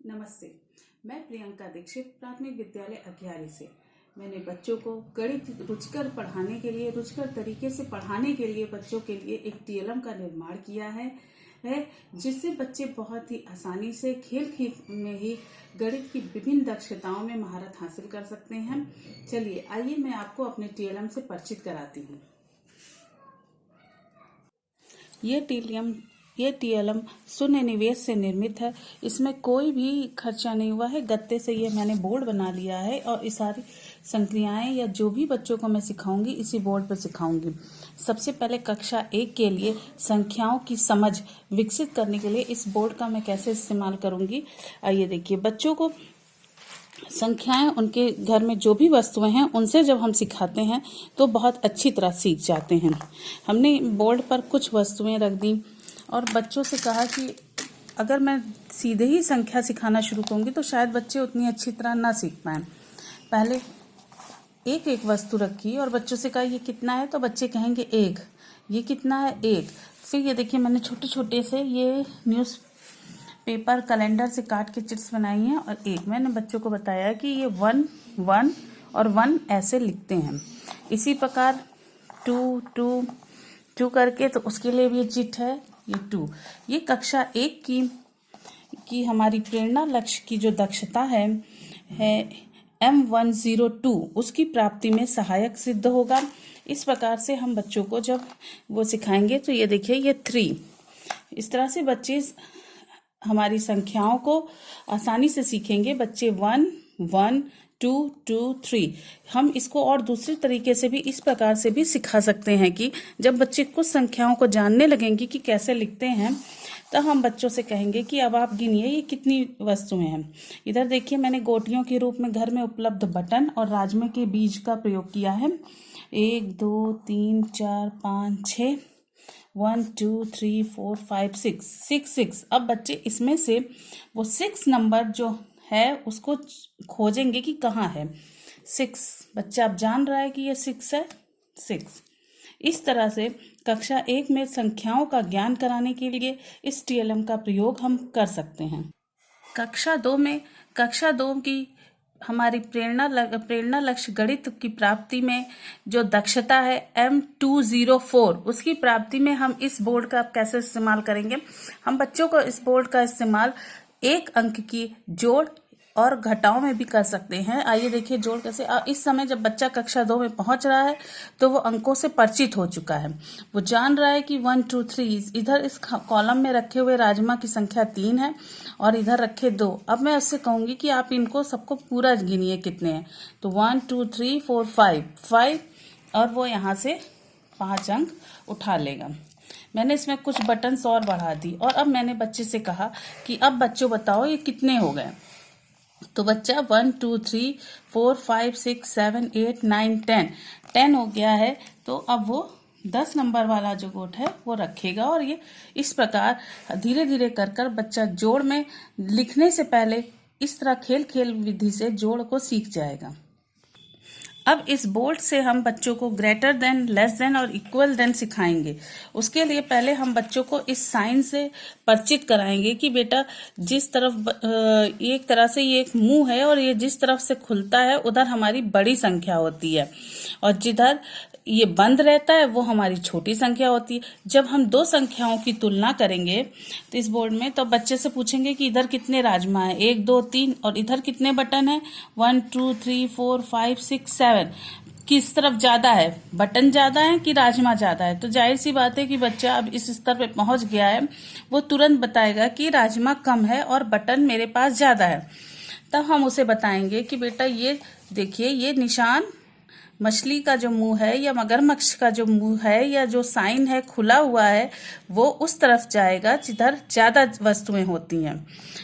नमस्ते, मैं प्रियंका दीक्षित प्राथमिक विद्यालय अघियारी से। मैंने बच्चों को गणित रुचिकर पढ़ाने के लिए, रुचिकर तरीके से पढ़ाने के लिए बच्चों के लिए एक टीएलएम का निर्माण किया है जिससे बच्चे बहुत ही आसानी से खेल में ही गणित की विभिन्न दक्षताओं में महारत हासिल कर सकते हैं। चलिए आइए मैं आपको अपने टीएलएम से परिचित कराती हूँ। ये टीएलएम शून्य निवेश से निर्मित है। इसमें कोई भी खर्चा नहीं हुआ है। गत्ते से ये मैंने बोर्ड बना लिया है और ये सारी संक्रियाएं या जो भी बच्चों को मैं सिखाऊंगी इसी बोर्ड पर सिखाऊंगी। सबसे पहले कक्षा 1 के लिए संख्याओं की समझ विकसित करने के लिए इस बोर्ड का मैं कैसे इस्तेमाल करूंगी, आइए देखिए। बच्चों को संख्याएं उनके घर में जो भी वस्तुएं हैं उनसे जब हम सिखाते हैं तो बहुत अच्छी तरह सीख जाते हैं। हमने बोर्ड पर कुछ वस्तुएं रख दी और बच्चों से कहा कि अगर मैं सीधे ही संख्या सिखाना शुरू करूंगी तो शायद बच्चे उतनी अच्छी तरह ना सीख पाएं। पहले एक एक वस्तु रखी और बच्चों से कहा ये कितना है, तो बच्चे कहेंगे 1। ये कितना है, 1। फिर ये देखिए मैंने छोटे छोटे से ये न्यूज़ पेपर कैलेंडर से काट के चिट्स बनाई हैं और एक मैंने बच्चों को बताया कि ये 1 1 और 1 ऐसे लिखते हैं। इसी प्रकार 2 2 2 करके, तो उसके लिए भी ये चिट है, ये 2। ये कक्षा 1 की हमारी प्रेरणा लक्ष्य की जो दक्षता है M102 उसकी प्राप्ति में सहायक सिद्ध होगा। इस प्रकार से हम बच्चों को जब वो सिखाएंगे तो ये देखिए ये 3। इस तरह से बच्चे हमारी संख्याओं को आसानी से सीखेंगे। बच्चे 1 1 2 2 3। हम इसको और दूसरे तरीके से भी इस प्रकार से भी सिखा सकते हैं कि जब बच्चे कुछ संख्याओं को जानने लगेंगे कि कैसे लिखते हैं तो हम बच्चों से कहेंगे कि अब आप गिनिए ये कितनी वस्तुएं हैं। इधर देखिए मैंने गोटियों के रूप में घर में उपलब्ध बटन और राजमे के बीज का प्रयोग किया है। 1 2 3 4 5 6 1 2 3 4 5 6। अब बच्चे इसमें से वो 6 नंबर जो है उसको खोजेंगे कि कहाँ है 6। बच्चा अब जान रहा है कि ये 6 है, 6। इस तरह से कक्षा 1 में संख्याओं का ज्ञान कराने के लिए इस टीएलएम का प्रयोग हम कर सकते हैं। कक्षा 2 की हमारी प्रेरणा लक्ष्य गणित की प्राप्ति में जो दक्षता है M204 उसकी प्राप्ति में हम इस बोर्ड का कैसे इस्तेमाल करेंगे। हम बच्चों को इस बोर्ड का इस्तेमाल 1 अंक की जोड़ और घटाव में भी कर सकते हैं। आइए देखिए जोड़ कैसे। इस समय जब बच्चा कक्षा 2 में पहुंच रहा है तो वो अंकों से परिचित हो चुका है। वो जान रहा है कि 1 2 3 इधर इस कॉलम में रखे हुए राजमा की संख्या 3 है और इधर रखे 2। अब मैं उससे कहूंगी कि आप इनको सबको पूरा गिनिए कितने हैं, तो 1 2 3 4 5 और वो यहाँ से 5 अंक उठा लेगा। मैंने इसमें कुछ बटन्स और बढ़ा दी और अब मैंने बच्चे से कहा कि अब बच्चों बताओ ये कितने हो गए। तो बच्चा 1 2 3 4 5 6 7 8 9 10 हो गया है। तो अब वो 10 नंबर वाला जो गोट है वो रखेगा और ये इस प्रकार धीरे धीरे कर बच्चा जोड़ में लिखने से पहले इस तरह खेल विधि से जोड़ को सीख जाएगा। अब इस बोर्ड से हम बच्चों को ग्रेटर देन, लेस देन और इक्वल देन सिखाएंगे। उसके लिए पहले हम बच्चों को इस साइन से परिचित कराएंगे कि बेटा जिस तरफ एक तरह से ये एक मुंह है और ये जिस तरफ से खुलता है उधर हमारी बड़ी संख्या होती है और जिधर ये बंद रहता है वो हमारी छोटी संख्या होती है। जब हम 2 संख्याओं की तुलना करेंगे तो इस बोर्ड में तो बच्चे से पूछेंगे कि इधर कितने राजमा है, 1 2 3 और इधर कितने बटन है 1 2 3 4 5 6 7। किस तरफ ज्यादा है, बटन ज्यादा है कि राजमा ज्यादा है। तो जाहिर सी बात है कि बच्चा अब इस स्तर पे पहुंच गया है, वो तुरंत बताएगा कि राजमा कम है और बटन मेरे पास ज्यादा है। तब हम उसे बताएंगे कि बेटा ये देखिए ये निशान मछली का जो मुंह है या मगरमच्छ का जो मुंह है या जो साइन है खुला हुआ है वो उस तरफ जाएगा जिधर ज्यादा वस्तुएं होती हैं।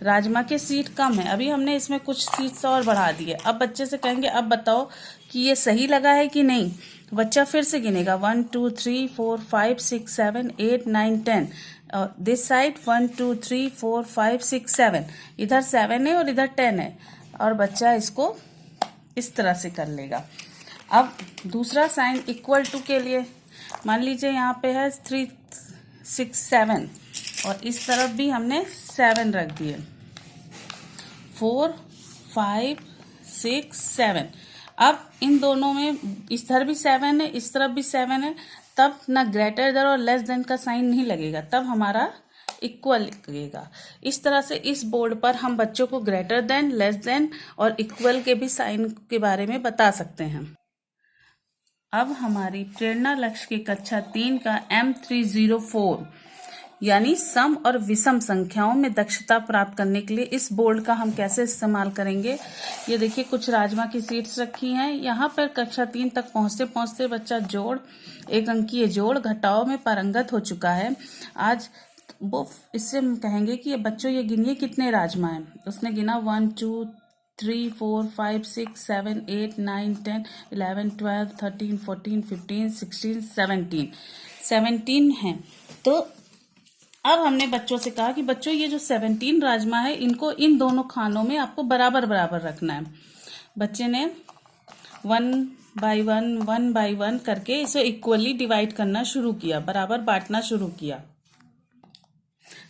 राजमा के सीट कम है, अभी हमने इसमें कुछ सीट्स और बढ़ा दिए। अब बच्चे से कहेंगे अब बताओ कि ये सही लगा है कि नहीं। बच्चा फिर से गिनेगा 1 2 3 4 5 6 7 8 9 10 और दिस साइड 1 2 3 4 5 6 7। इधर 7 है और इधर 10 है और बच्चा इसको इस तरह से कर लेगा। अब दूसरा साइन इक्वल टू के लिए मान लीजिए यहाँ पे है 3 6 7 और इस तरफ भी हमने 7 रख दिए। 4 5 6 7। अब इन दोनों में इस तरफ भी 7 है, इस तरफ भी 7 है, तब ना ग्रेटर देन और लेस देन का साइन नहीं लगेगा, तब हमारा इक्वल लगेगा। इस तरह से इस बोर्ड पर हम बच्चों को ग्रेटर देन, लेस देन और इक्वल के भी साइन के बारे में बता सकते हैं। अब हमारी प्रेरणा लक्ष्य की कक्षा 3 का M304 यानी सम और विषम संख्याओं में दक्षता प्राप्त करने के लिए इस बोर्ड का हम कैसे इस्तेमाल करेंगे। ये देखिए कुछ राजमा की सीट्स रखी हैं। यहाँ पर कक्षा 3 तक पहुँचते पहुँचते बच्चा जोड़, एक अंकीय जोड़, घटाव में पारंगत हो चुका है। आज वो इससे हम कहेंगे कि ये बच्चों ये गिनिए कितने राजमा हैं। उसने गिना 1 2 3 4 5 6 7 8 9 10 11 12 13 14 15 16 17 हैं। तो अब हमने बच्चों से कहा कि बच्चों ये जो 17 राजमा है इनको इन दोनों खानों में आपको बराबर बराबर रखना है। बच्चे ने 1 बाई 1 करके इसे इक्वली डिवाइड करना शुरू किया, बराबर बांटना शुरू किया।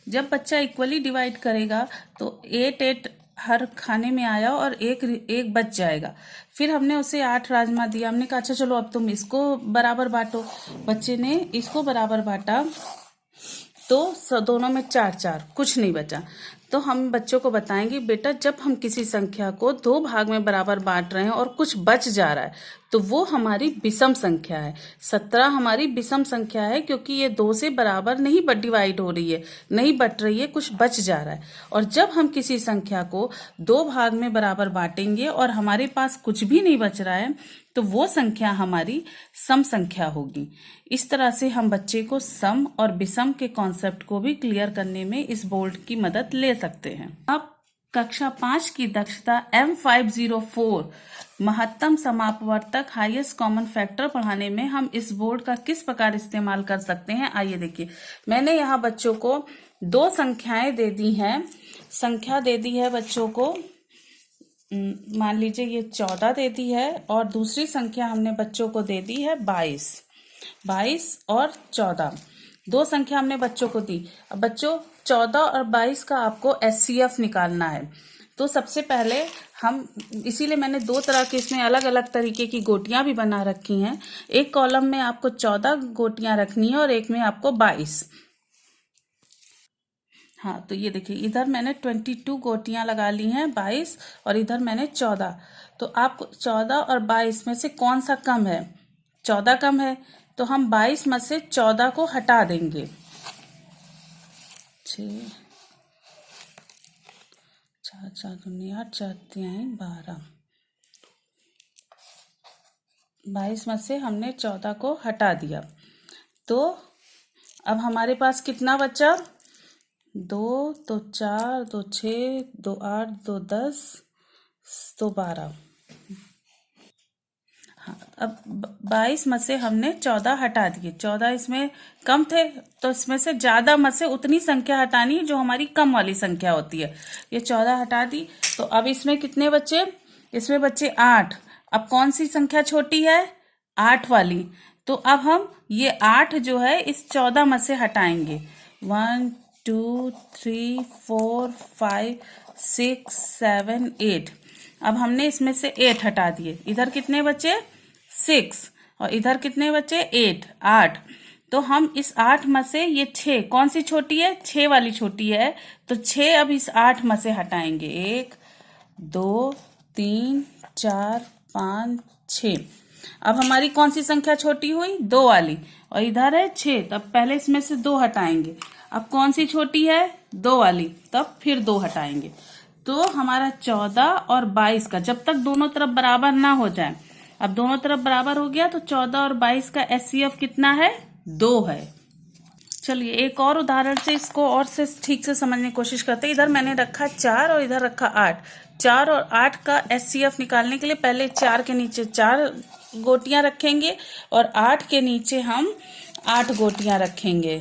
जब बच्चा इक्वली डिवाइड करेगा तो 8 हर खाने में आया और एक बच जाएगा। फिर हमने उसे 8 राजमा दिया। हमने कहा अच्छा चलो अब तुम इसको बराबर बांटो। बच्चे ने इसको बराबर बांटा तो दोनों में 4 कुछ नहीं बचा। तो हम बच्चों को बताएंगे बेटा जब हम किसी संख्या को 2 भाग में बराबर बांट रहे हैं और कुछ बच जा रहा है तो वो हमारी विषम संख्या है। 17 हमारी विषम संख्या है क्योंकि ये 2 से बराबर नहीं डिवाइड हो रही है, नहीं बट रही है, कुछ बच जा रहा है। और जब हम किसी संख्या को 2 भाग में बराबर बांटेंगे और हमारे पास कुछ भी नहीं बच रहा है तो वो संख्या हमारी सम संख्या होगी। इस तरह से हम बच्चे को सम और विषम के कॉन्सेप्ट को भी क्लियर करने में इस बोर्ड की मदद ले सकते हैं। अब कक्षा 5 की दक्षता M504 महत्तम समापवर्तक हाईएस्ट कॉमन फैक्टर पढ़ाने में हम इस बोर्ड का किस प्रकार इस्तेमाल कर सकते हैं, आइए देखिए। मैंने यहाँ बच्चों को 2 संख्याएं दे दी हैं। संख्या दे दी है बच्चों को, मान लीजिए ये 14 दे दी है और दूसरी संख्या हमने बच्चों को दे दी है 22 और 14। 2 संख्या हमने बच्चों को दी। अब बच्चों 14 और 22 का आपको SCF निकालना है। तो सबसे पहले हम, इसीलिए मैंने 2 तरह के इसमें अलग अलग तरीके की गोटियां भी बना रखी हैं। एक कॉलम में आपको 14 गोटियां रखनी है और एक में आपको 22। हाँ तो ये देखिए इधर मैंने 22 गोटियां लगा ली हैं, 22 और इधर मैंने 14। तो आपको 14 और 22 में से कौन सा कम है? 14 कम है तो हम 22 में से 14 को हटा देंगे। 6 4 4 दूनी 8 4 3 12। 22 में से हमने 14 को हटा दिया। तो अब हमारे पास कितना बचा? 2 तो 4 2 6 2 8 2 10 तो 12। हाँ अब 22 में से हमने 14 हटा दिए। 14 इसमें कम थे तो इसमें से ज्यादा में से उतनी संख्या हटानी है जो हमारी कम वाली संख्या होती है। ये 14 हटा दी तो अब इसमें कितने बचे? इसमें बचे 8। अब कौन सी संख्या छोटी है? 8 वाली। तो अब हम ये 8 जो है इस 14 में से हटाएंगे। 1 2 3 4 5 6 7 8। अब हमने इसमें से 8 हटा दिए। इधर कितने बचे? 6 और इधर कितने बचे? 8। तो हम इस 8 में से ये 6 कौन सी छोटी है? 6 वाली छोटी है। तो 6 अब इस 8 में से हटाएंगे। 1 2 3 4 5 6। अब हमारी कौन सी संख्या छोटी हुई? 2 वाली। और इधर है 6, तब पहले इसमें से 2 हटाएंगे। अब कौन सी छोटी है? 2 वाली, तब फिर 2 हटाएंगे। तो हमारा 14 और 22 का, जब तक दोनों तरफ बराबर ना हो जाए, अब दोनों तरफ बराबर हो गया तो 14 और 22 का SCF कितना है? 2 है। चलिए एक और उदाहरण से इसको और से ठीक से समझने की कोशिश करते हैं। इधर मैंने रखा 4 और इधर रखा 8। 4 और 8 का SCF निकालने के लिए पहले 4 के नीचे 4 गोटियां रखेंगे और 8 के नीचे हम 8 गोटियां रखेंगे।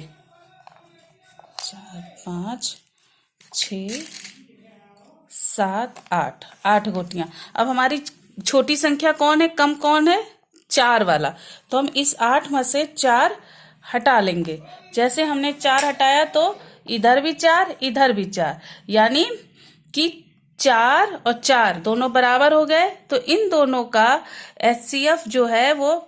4 5 6 7 8 8 गोटियां। अब हमारी छोटी संख्या कौन है? कम कौन है? 4 वाला। तो हम इस 8 में से 4 हटा लेंगे। जैसे हमने 4 हटाया तो इधर भी 4 इधर भी 4, यानी कि 4 और 4 दोनों बराबर हो गए, तो इन दोनों का HCF जो है वो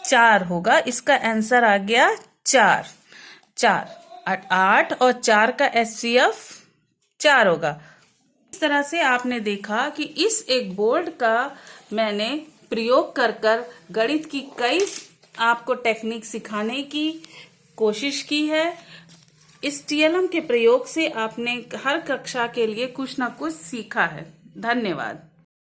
4 होगा। इसका आंसर आ गया 4। 8 और 4 का HCF 4 होगा। इस तरह से आपने देखा कि इस एक बोर्ड का मैंने प्रयोग कर गणित की कई आपको टेक्निक सिखाने की कोशिश की है। इस TLM के प्रयोग से आपने हर कक्षा के लिए कुछ ना कुछ सीखा है। धन्यवाद।